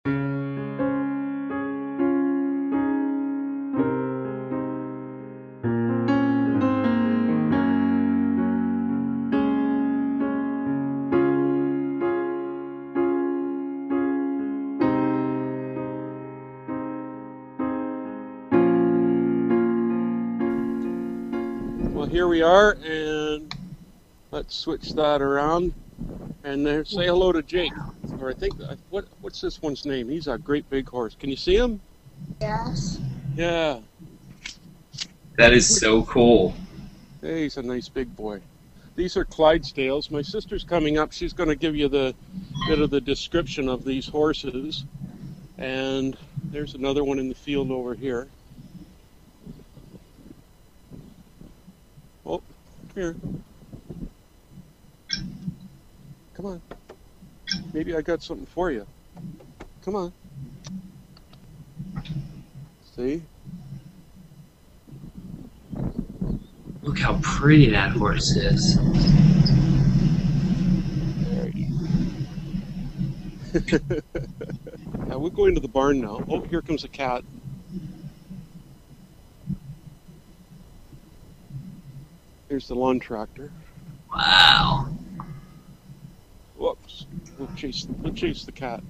Well, here we are, and let's switch that around, and there, say hello to Jake, or I think, what's this one's name? He's a great big horse. Can you see him? Yes. Yeah. That is so cool. Hey, he's a nice big boy. These are Clydesdales. My sister's coming up. She's going to give you the bit of the description of these horses. And there's another one in the field over here. Oh, come here. Come on. Maybe I got something for you. Come on. See? Look how pretty that horse is. There you go. Now we'll go into the barn now. Oh, here comes a cat. Here's the lawn tractor. Wow. Whoops. We'll chase the cat.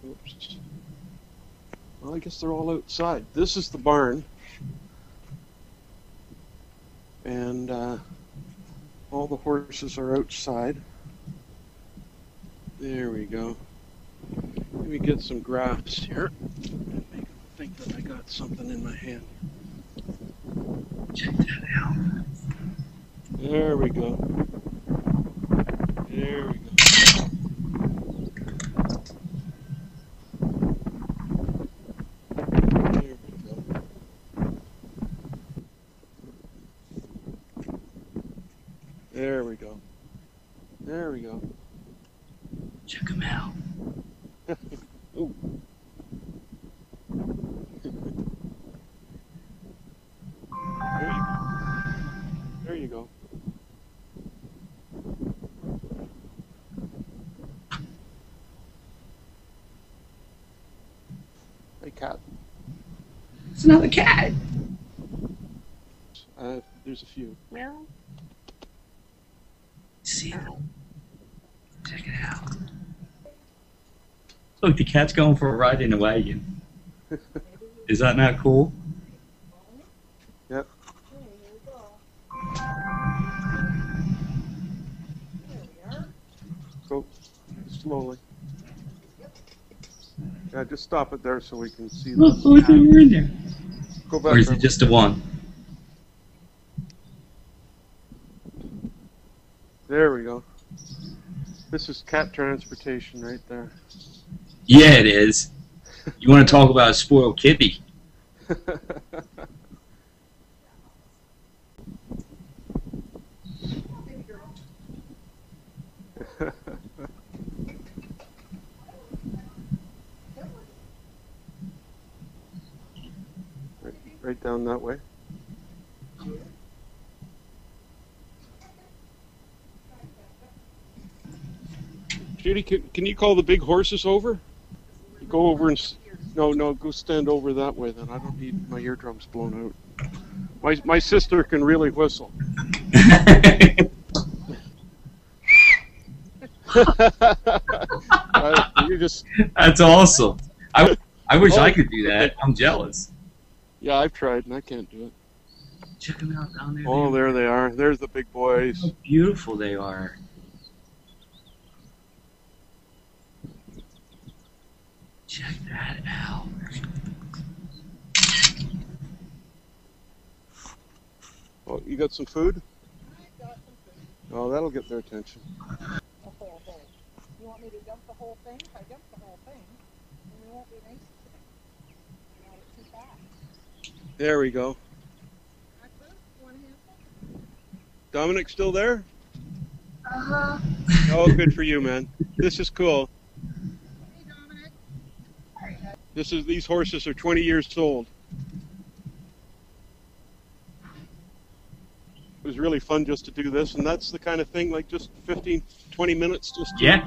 Oops. Well, I guess they're all outside. This is the barn. And all the horses are outside. There we go. Let me get some grass here. And make them think that I got something in my hand. Check that out. There we go. There we go. There we go. There we go. Check them out. Ooh. There you go. Hey, cat. It's another cat. There's a few. Meow. See it? Check it out. Look, the cat's going for a ride in a wagon. Is that not cool? Yep. Go slowly. Yeah, just stop it there so we can see. Look, they were in there. Go back. Or is it just a one? There we go. This is cat transportation right there. Yeah, it is. You want to talk about a spoiled kitty? Right down that way. Judy, can you call the big horses over? Go over and... No, go stand over that way then. I don't need my eardrums blown out. My sister can really whistle. You just... That's awesome. I wish I could do that. I'm jealous. Yeah, I've tried and I can't do it. Check them out down there. Oh, there they are. There's the big boys. How beautiful they are. Check that out. Oh, you got some food? I got some food. Oh, that'll get their attention. The whole thing. You want me to dump the whole thing? I dumped the whole thing. And we won't be nice to it. You want it too fast. There we go. That's it? You want a handful? Domenic still there? Uh-huh. Oh, good for you, man. This is cool. Hey, Domenic. These horses are 20 years old. was really fun just to do this, and that's the kind of thing, like just 15, 20 minutes just to Yeah.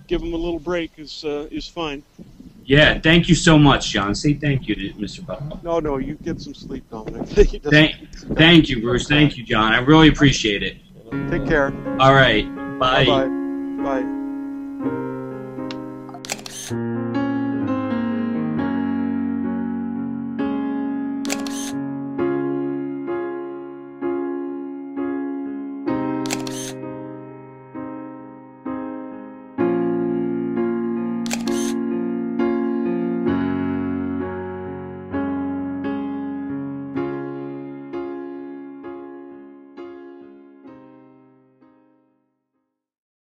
give them a little break is fine. Yeah, thank you so much, John. Say thank you to Mr. Butterill. No, you get some sleep, Dominic. Thank you, Bruce. Thank you, John. I really appreciate it. Take care. All right. Bye. Bye-bye. Bye.